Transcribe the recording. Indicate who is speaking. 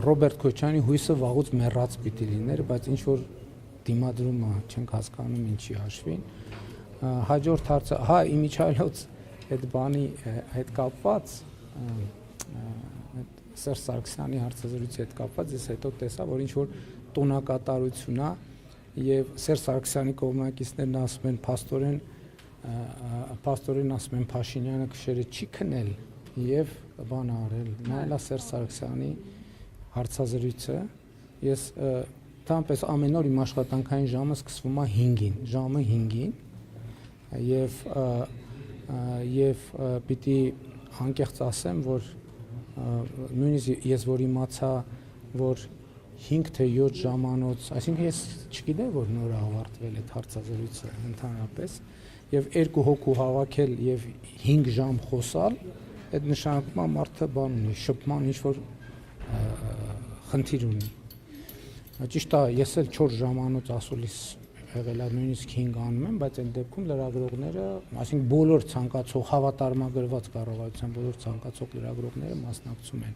Speaker 1: Ռոբերտ Քոչյանի հույսը վաղուց մեռած պիտի լիներ, բայց ինչ որ դիմադրումը չենք հասկանում ինչի հաշվին։ Հաջորդ հարցը, հա, իմիջիայլոց այդ բանի հետ կապված, Սերժ Սարգսյանի հարցազրույցի հետ կապված, ես հետո տեսա, որ ինչ որ տոնակատարություն է եւ Սերժ Սարգսյանի կողմնակիցներն ասում են փաստորեն ասում են Փաշինյանը քշերը չի քնել եւ բան արել, նայելա Սերժ Սարգսյանի հարցազրույցը, ես տանպես ամեն օր իմ աշխատանքային ժամը սկսվում է 5-ին, ժամը 5-ին եւ պիտի անկեղծ ասեմ, որ նույնիսկ ես որ իմացա, որ 5 թե 7 ժամանոց, այսինքն ես չգիտեմ, որ նոր ավարտվել այդ հարցազրույցը ընդհանրապես եւ 2 հոգու հավաքել եւ 5 ժամ խոսալ, այդ նշանակում է մարդը բան ունի, շփման ինչ որ խնդիր ունի։ Ճիշտ է, ես էլ 4 ժամանոց ասուլիս եղել է, նույնիսկ 5 անում եմ, բայց այն դեպքում լրագրողները, այսինքն բոլոր ցանկացող հավատարմագրված կառավարության բոլոր ցանկացող լրագրողները մասնակցում են։